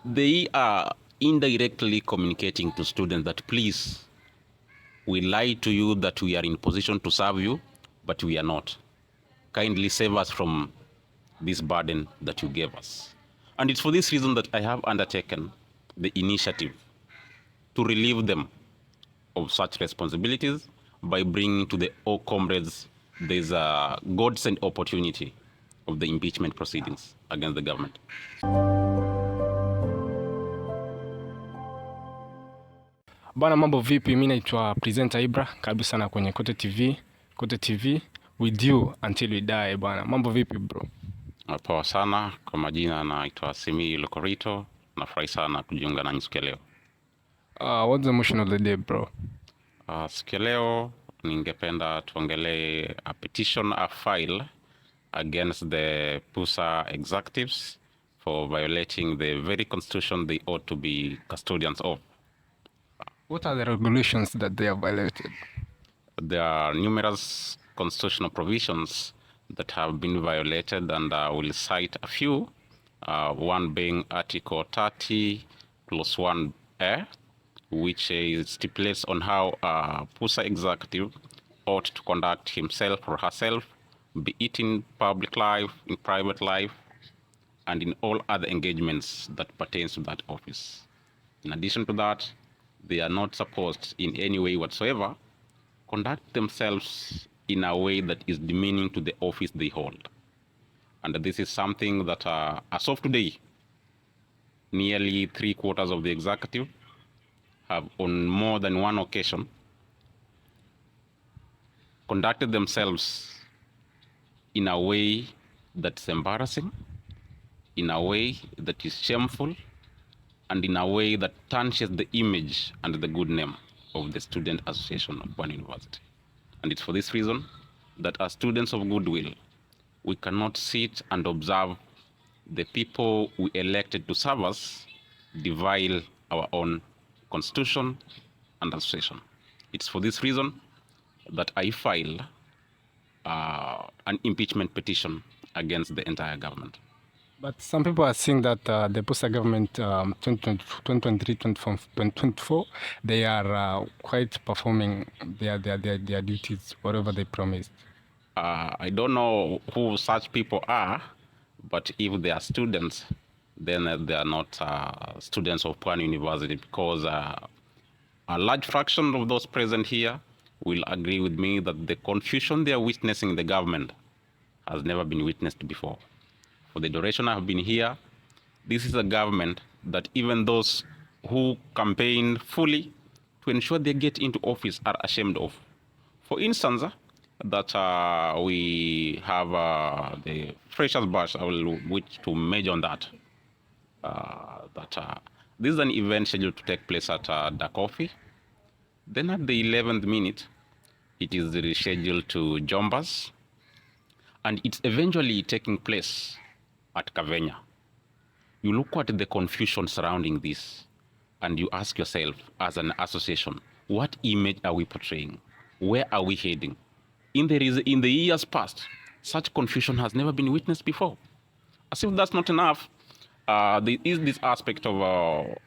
they are indirectly communicating to students that please, we lie to you that we are in position to serve you, but we are not. Kindly save us from this burden that you gave us. And it's for this reason that I have undertaken the initiative to relieve them of such responsibilities by bringing to the all comrades this God-sent opportunity of the impeachment proceedings against the government. Bana, mambo vipi? Mimi naitwa presenter Ibra, karibu sana kwenye Kote TV. Kote TV with you until we die. Bana, mambo vipi bro? Poa sana. Kwa majina naitwa Simi Lokorito. Nafurahi sana kujiunga na siku ya leo. What's the motion of the day bro? Siku ya leo ningependa tuongelee a petition, a file against the PUSA executives for violating the very constitution they ought to be custodians of. What are the regulations that they have violated? There are numerous constitutional provisions that have been violated, and I will cite a few, one being Article 30 plus 1A, which stipulates on how a PUSA executive ought to conduct himself or herself, be it in public life, in private life, and in all other engagements that pertains to that office. In addition to that, they are not supposed in any way whatsoever conduct themselves in a way that is demeaning to the office they hold. And this is something that as of today, nearly 3/4 of the executive have on more than one occasion conducted themselves in a way that's embarrassing, in a way that is shameful, and in a way that tarnishes the image and the good name of the Student Association of Pwani University. And it's for this reason that as students of goodwill, we cannot sit and observe the people we elected to serve us devile our own constitution and association. It's for this reason that I filed an impeachment petition against the entire government. But some people are saying that the PUSA government 2023-2024, they are quite performing their duties, whatever they promised. I don't know who such people are, but if they are students, then they are not students of Pwani University, because a large fraction of those present here will agree with me that the confusion they are witnessing in the government has never been witnessed before. For the duration I have been here, this is a government that even those who campaign fully to ensure they get into office are ashamed of. For instance, that we have the freshers bash, I will wish to major on that. This is an event scheduled to take place at the coffee. Then at the 11th minute, it is rescheduled to Jombas, and it's eventually taking place at Kavenya. You look at the confusion surrounding this, and you ask yourself, as an association, what image are we portraying? Where are we heading? In the years past, such confusion has never been witnessed before. As if that's not enough, there is this aspect of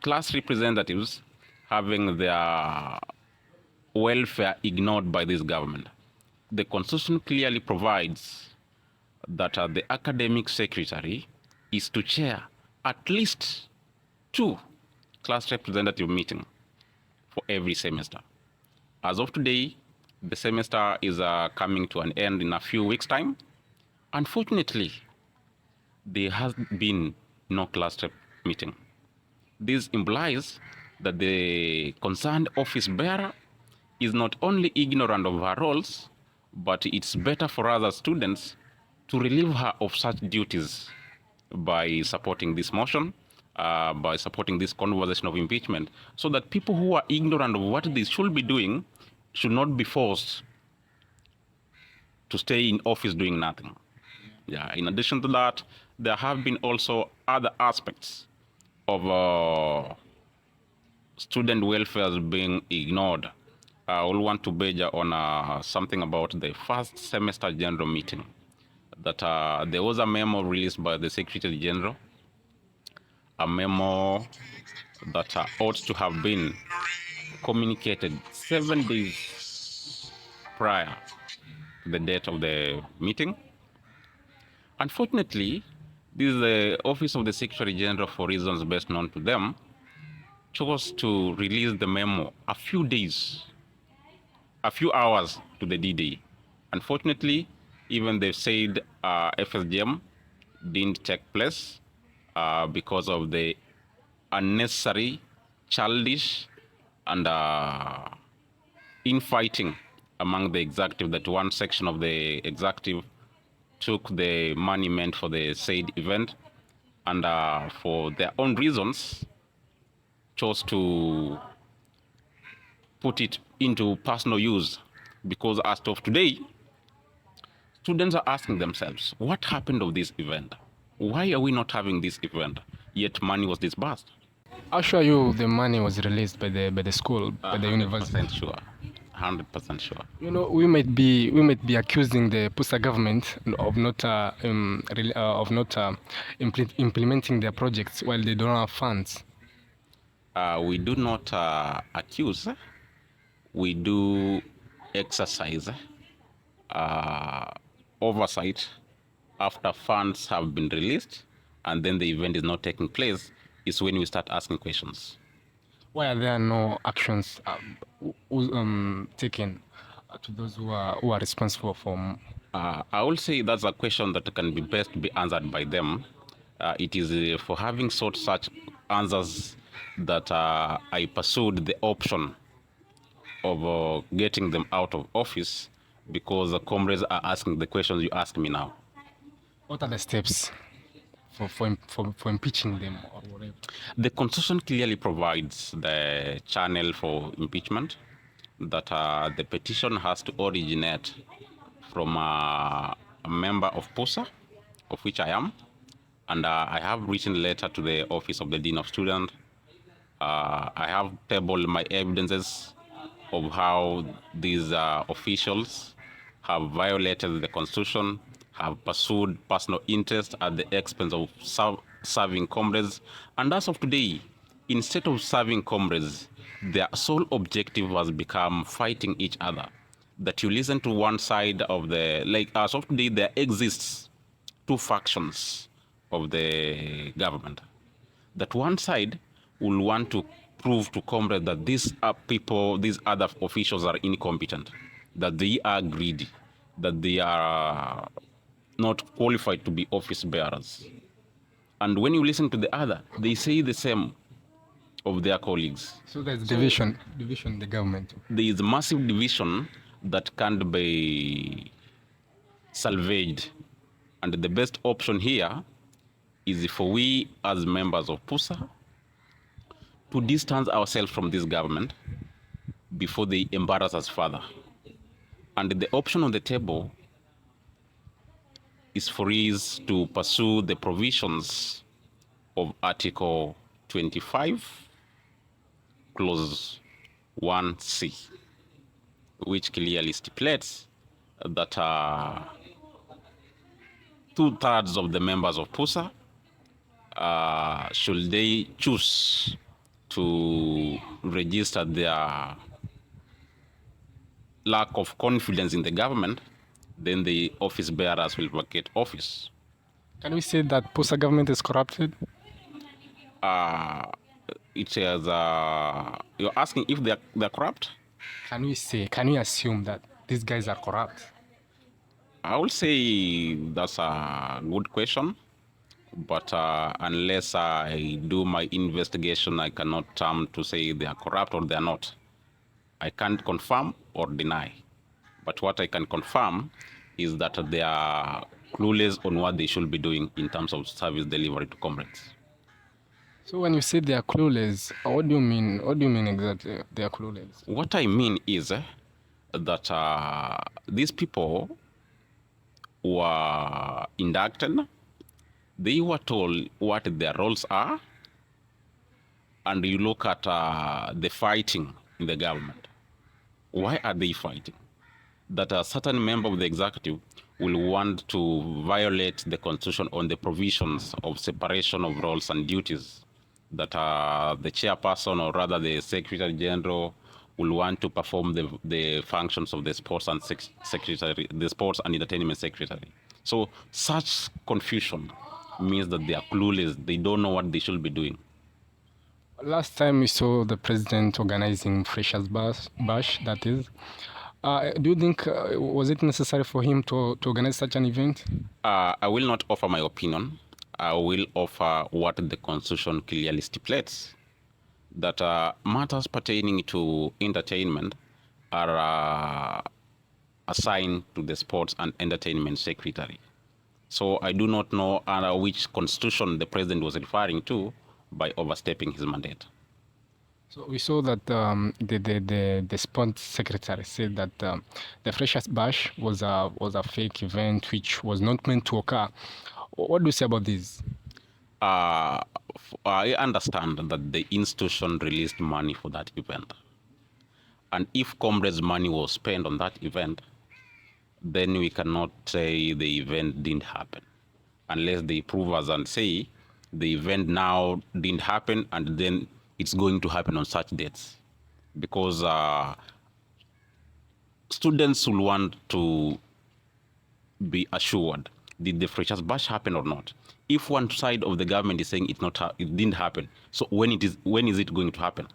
class representatives having their welfare ignored by this government. The Constitution clearly provides that the academic secretary is to chair at least 2 class representative meetings for every semester. As of today, the semester is coming to an end in a few weeks' time. Unfortunately, there has been no class rep meeting. This implies that the concerned office bearer is not only ignorant of her roles, but it's better for other students to relieve her of such duties by supporting this motion, by supporting this conversation of impeachment, so that people who are ignorant of what they should be doing should not be forced to stay in office doing nothing. Yeah. In addition to that, there have been also other aspects of student welfare being ignored. I will want to major on something about the first semester general meeting. That there was a memo released by the Secretary General a memo that ought to have been communicated 7 days prior to the date of the meeting. Unfortunately, this is the Office of the Secretary General, for reasons best known to them, chose to release the memo a few hours to the D-Day. Unfortunately, even they said FSGM didn't take place because of the unnecessary, childish, and infighting among the executive, that one section of the executive took the money meant for the said event and for their own reasons chose to put it into personal use. Because as of today, students are asking themselves, what happened of this event? Why are we not having this event? Yet money was disbursed. I'll show you the money was released by the school, by the university. 100% sure. 100% sure. You know, we might be accusing the PUSA government of not implementing their projects while they don't have funds. We do not accuse. We do exercise oversight after funds have been released and then the event is not taking place is when we start asking questions. Why are there no actions taken to those who are responsible for? I will say that's a question that can be best be answered by them. It is for having sought such answers that I pursued the option of getting them out of office, because the comrades are asking the questions you ask me now. What are the steps for impeaching them or whatever? The Constitution clearly provides the channel for impeachment, that the petition has to originate from a member of PUSA, of which I am, and I have written a letter to the Office of the Dean of Students. I have tabled my evidences of how these officials have violated the Constitution, have pursued personal interest at the expense of serving comrades. And as of today, instead of serving comrades, their sole objective has become fighting each other. That you listen to one side of the, like as of today, there exists two factions of the government. That one side will want to prove to comrades that these are people, these other officials are incompetent, that they are greedy, that they are not qualified to be office bearers. And when you listen to the other, they say the same of their colleagues. So there's division in the government. There is massive division that can't be salvaged. And the best option here is for we as members of PUSA to distance ourselves from this government before they embarrass us further. And the option on the table is for us to pursue the provisions of Article 25, Clause 1C, which clearly stipulates that 2/3 of the members of PUSA, should they choose to register their lack of confidence in the government, then the office bearers will vacate office. Can we say that PUSA government is corrupted? It is, you're asking if they're corrupt? Can we assume that these guys are corrupt? I will say that's a good question, but unless I do my investigation, I cannot to say they are corrupt or they are not. I can't confirm or deny. But what I can confirm is that they are clueless on what they should be doing in terms of service delivery to comrades. So when you say they are clueless, what do you mean? What do you mean exactly? They are clueless. What I mean is that these people were inducted. They were told what their roles are, and you look at the fighting in the government. Why are they fighting? That a certain member of the executive will want to violate the Constitution on the provisions of separation of roles and duties that the chairperson, or rather the secretary general, will want to perform the functions of the sports and secretary, the sports and entertainment secretary. So such confusion means that they are clueless. They don't know what they should be doing. Last time we saw the president organizing Freshers Bash, that is. Do you think was it necessary for him to organize such an event? I will not offer my opinion. I will offer what the Constitution clearly stipulates, that matters pertaining to entertainment are assigned to the Sports and Entertainment Secretary. So I do not know which constitution the president was referring to by overstepping his mandate. So we saw that the sports secretary said that the Freshers Bash was a fake event which was not meant to occur. What do you say about this? I understand that the institution released money for that event. And if comrades' money was spent on that event, then we cannot say the event didn't happen. Unless they prove us and say the event now didn't happen and then it's going to happen on such dates. Because students will want to be assured, did the Freshers Bash happen or not? If one side of the government is saying it didn't happen, so when is it going to happen?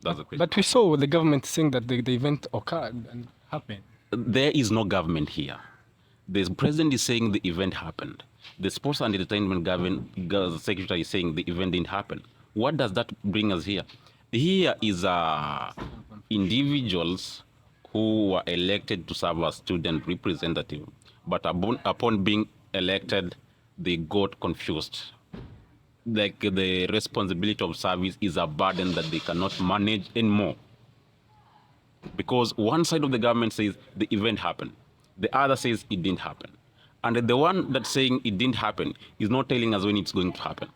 That's the question. But we saw the government saying that the event occurred and happened. There is no government here. The president is saying the event happened. The sports and entertainment secretary is saying the event didn't happen. What does that bring us here? Here is individuals who were elected to serve as student representative, but upon being elected, they got confused. Like the responsibility of service is a burden that they cannot manage anymore. Because one side of the government says the event happened, the other says it didn't happen. And the one that's saying it didn't happen is not telling us when it's going to happen.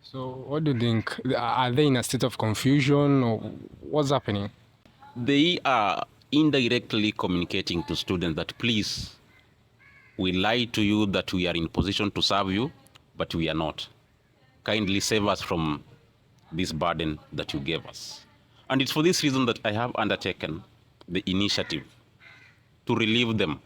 So what do you think? Are they in a state of confusion or what's happening? They are indirectly communicating to students that, please, we lie to you that we are in position to serve you, but we are not. Kindly save us from this burden that you gave us. And it's for this reason that I have undertaken the initiative to relieve them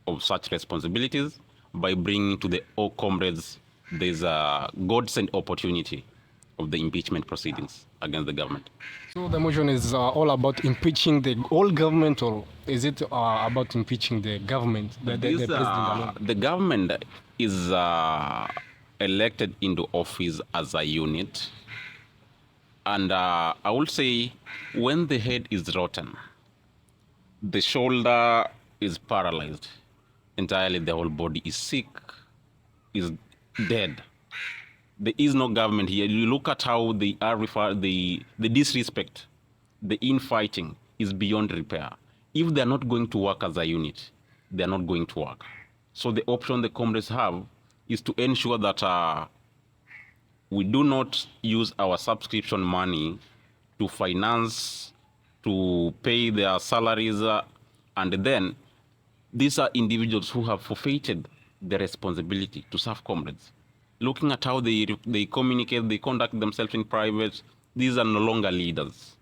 of such responsibilities by bringing to the all comrades there's a God-sent opportunity of the impeachment proceedings against the government. So the motion is all about impeaching the whole government, or is it about impeaching the government, the president alone? The government is elected into office as a unit. And I would say when the head is rotten, the shoulder is paralyzed. Entirely the whole body is sick, is dead. There is no government here. You look at how they are the disrespect, the infighting is beyond repair. If they're not going to work as a unit, they're not going to work. So the option the comrades have is to ensure that we do not use our subscription money to finance, to pay their salaries, and then these are individuals who have forfeited the responsibility to serve comrades. Looking at how they communicate, they conduct themselves in private, these are no longer leaders.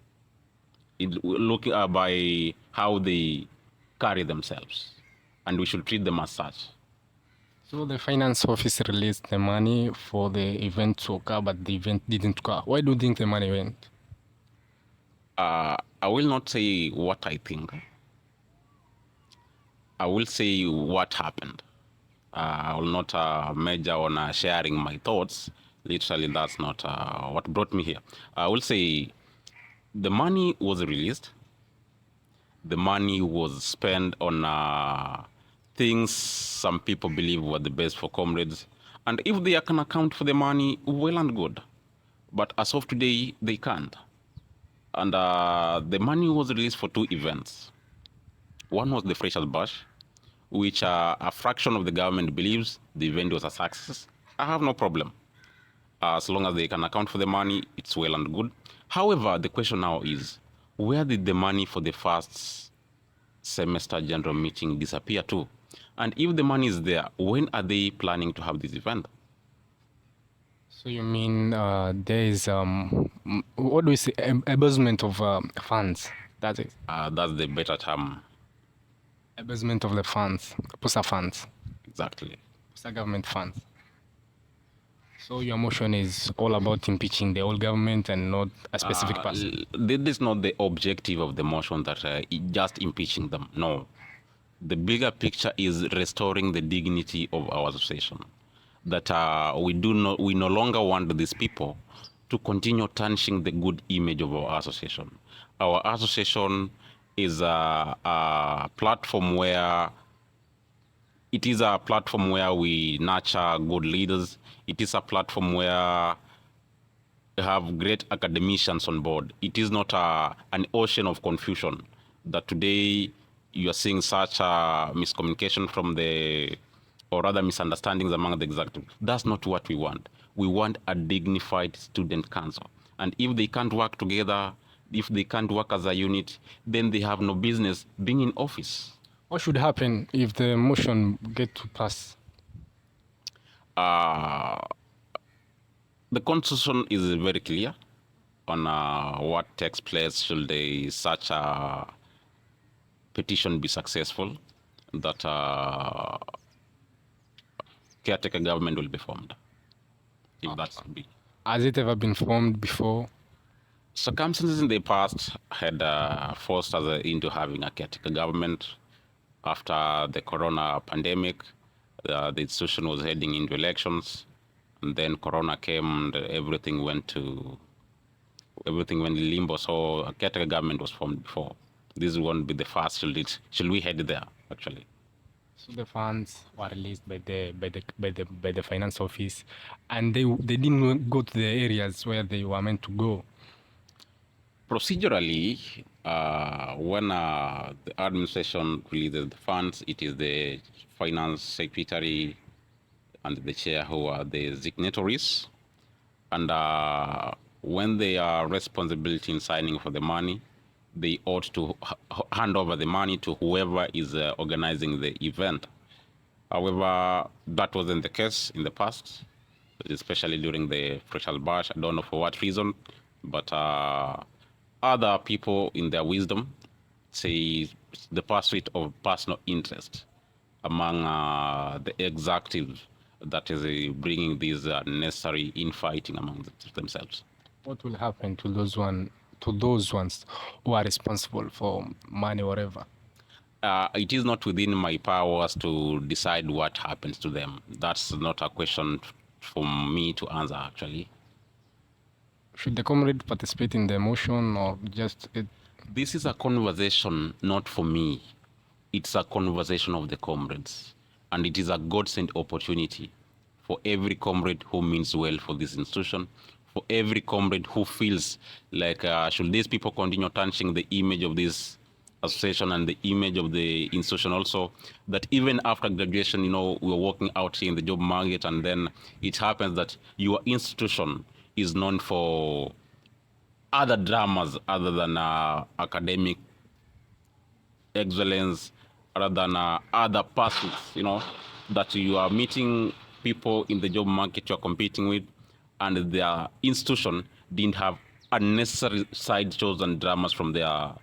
Look by how they carry themselves, and we should treat them as such. So the finance office released the money for the event to occur, but the event didn't occur. Why do you think the money went? I will not say what I think. I will say what happened. I will not major on sharing my thoughts. Literally, that's not what brought me here. I will say the money was released. The money was spent on things some people believe were the best for comrades. And if they can account for the money, well and good. But as of today, they can't. And the money was released for two events. One was the Freshers Bash, which a fraction of the government believes the event was a success. I have no problem. As long as they can account for the money, it's well and good. However, the question now is, where did the money for the first semester general meeting disappear to? And if the money is there, when are they planning to have this event? So you mean there is what do we say, embezzlement of funds? That's it. That's the better term. Embezzlement of the funds, PUSA funds, Exactly. PUSA government funds. So your motion is all about impeaching the whole government and not a specific person. This is not the objective of the motion that just impeaching them. No. The bigger picture is restoring the dignity of our association. That we no longer want these people to continue tarnishing the good image of our association. Our association is a platform where it is a platform where we nurture good leaders. It is a platform where we have great academicians on board. It is not an ocean of confusion that today you are seeing such a miscommunication from the, or rather misunderstandings among the executive. That's not what we want. We want a dignified student council. And if they can't work together, if they can't work as a unit, then they have no business being in office. What should happen if the motion get to pass? The constitution is very clear on what takes place should such a petition be successful, that caretaker government will be formed. If that's be. Has it ever been formed before? Circumstances in the past had forced us into having a caretaker government. After the corona pandemic, the institution was heading into elections, and then corona came and everything went in limbo. So a caretaker government was formed before. This won't be the first. Should we head there actually? So the funds were released by the finance office, and they didn't go to the areas where they were meant to go. Procedurally, when the administration releases the funds, it is the finance secretary and the chair who are the signatories. And when they are responsibility in signing for the money, they ought to hand over the money to whoever is organizing the event. However, that wasn't the case in the past, especially during the Freshers Bash. I don't know for what reason, but other people in their wisdom say the pursuit of personal interest among the executive that is bringing this necessary infighting among themselves. What will happen to those ones who are responsible for money, whatever? It is not within my powers to decide what happens to them. That's not a question for me to answer, actually. Should the comrade participate in the motion or just it? This is a conversation not for me. It's a conversation of the comrades. And it is a godsend opportunity for every comrade who means well for this institution, for every comrade who feels like should these people continue tarnishing the image of this association and the image of the institution also, that even after graduation, we're working out here in the job market, and then it happens that your institution is known for other dramas other than academic excellence, other than other pursuits, that you are meeting people in the job market you're competing with, and their institution didn't have unnecessary side shows and dramas from their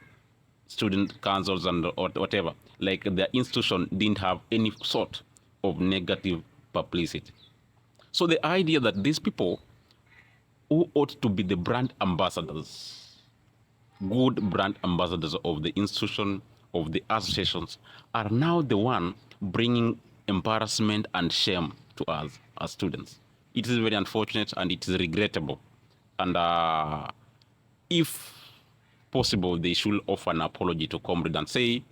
student councils and or whatever. Like their institution didn't have any sort of negative publicity. So the idea that these people who ought to be the brand ambassadors, good brand ambassadors of the institution, of the associations, are now the one bringing embarrassment and shame to us as students. It is very unfortunate and it is regrettable. And if possible, they should offer an apology to comrade and say,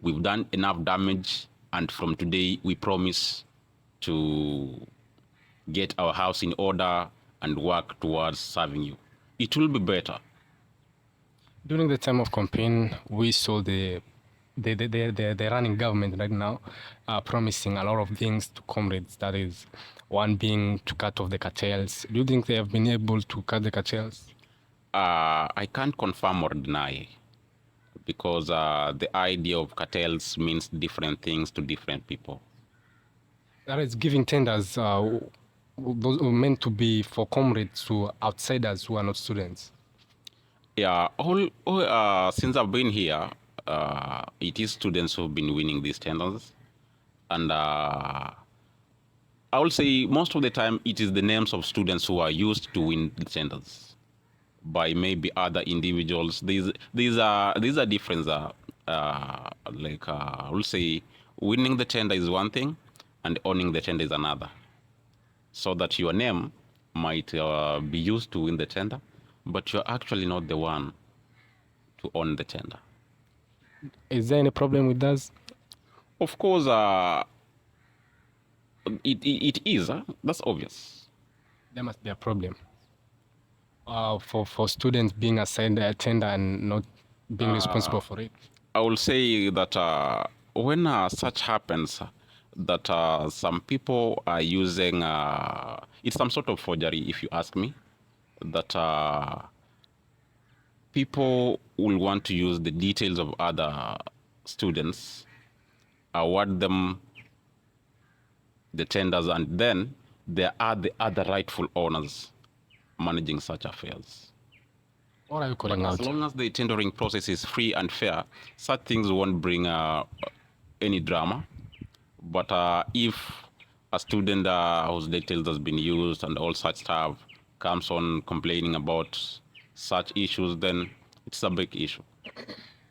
we've done enough damage, and from today we promise to get our house in order and work towards serving you. It will be better. During the time of campaign, we saw the running government right now promising a lot of things to comrades. That is, one being to cut off the cartels. Do you think they have been able to cut the cartels? I can't confirm or deny, because the idea of cartels means different things to different people. That is, giving tenders those were meant to be for comrades to outsiders who are not students? Yeah, since I've been here, it is students who've been winning these tenders. And I will say most of the time it is the names of students who are used to win the tenders by maybe other individuals. These are different. I will say winning the tender is one thing, and owning the tender is another. So that your name might be used to win the tender, but you're actually not the one to own the tender. Is there any problem with that? Of course, it is. That's obvious. There must be a problem for students being assigned a tender and not being responsible for it. I will say that when such happens, that some people are using, it's some sort of forgery, if you ask me, that people will want to use the details of other students, award them the tenders, and then there are the other rightful owners managing such affairs. What are you calling But out? as long as the tendering process is free and fair, such things won't bring any drama. But if a student whose details has been used and all such stuff comes on complaining about such issues, then it's a big issue.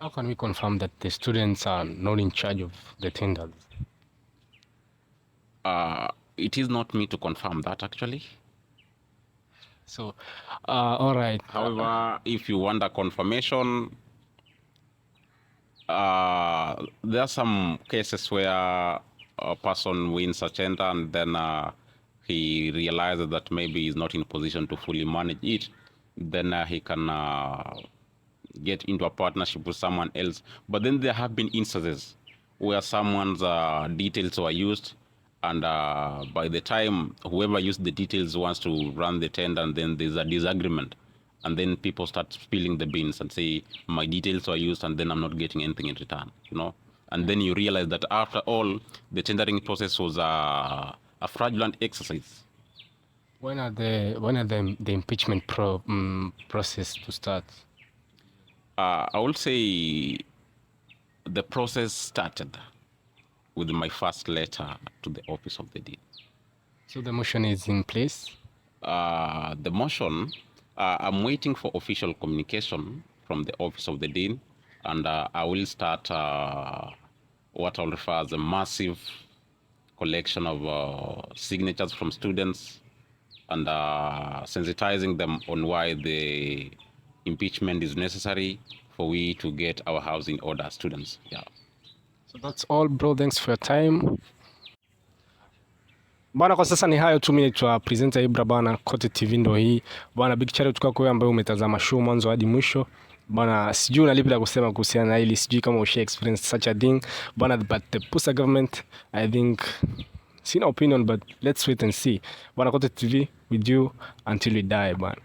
How can we confirm that the students are not in charge of the tenders? It is not me to confirm that, actually. So, all right. However, if you want a confirmation, there are some cases where a person wins a tender and then he realizes that maybe he's not in a position to fully manage it. Then he can get into a partnership with someone else. But then there have been instances where someone's details were used, and by the time whoever used the details wants to run the tender, and then there's a disagreement, and then people start spilling the beans and say my details were used and then I'm not getting anything in return, and then you realize that after all the tendering process was a fraudulent exercise. When are the impeachment process to start? I will say the process started with my first letter to the office of the dean. So the motion is in place? The motion, I'm waiting for official communication from the office of the dean, and I will start what I'll refer as a massive collection of signatures from students, and sensitizing them on why the impeachment is necessary for we to get our house in order as students. Yeah. So that's all bro, thanks for your time. Bana, kwa sasa ni hayo tu. Mimi naitwa presenter Ibra bana, Kote TV ndo hii bana. Big shout out kwako wewe ambaye umetazama show mwanzo hadi mwisho bana. Sijui unalipi la kusema kuhusiana na hili, sijui kama usha experience such a thing bana, but the PUSA government, I think, sina opinion, but let's wait and see bana. Kote TV with you until we die bana.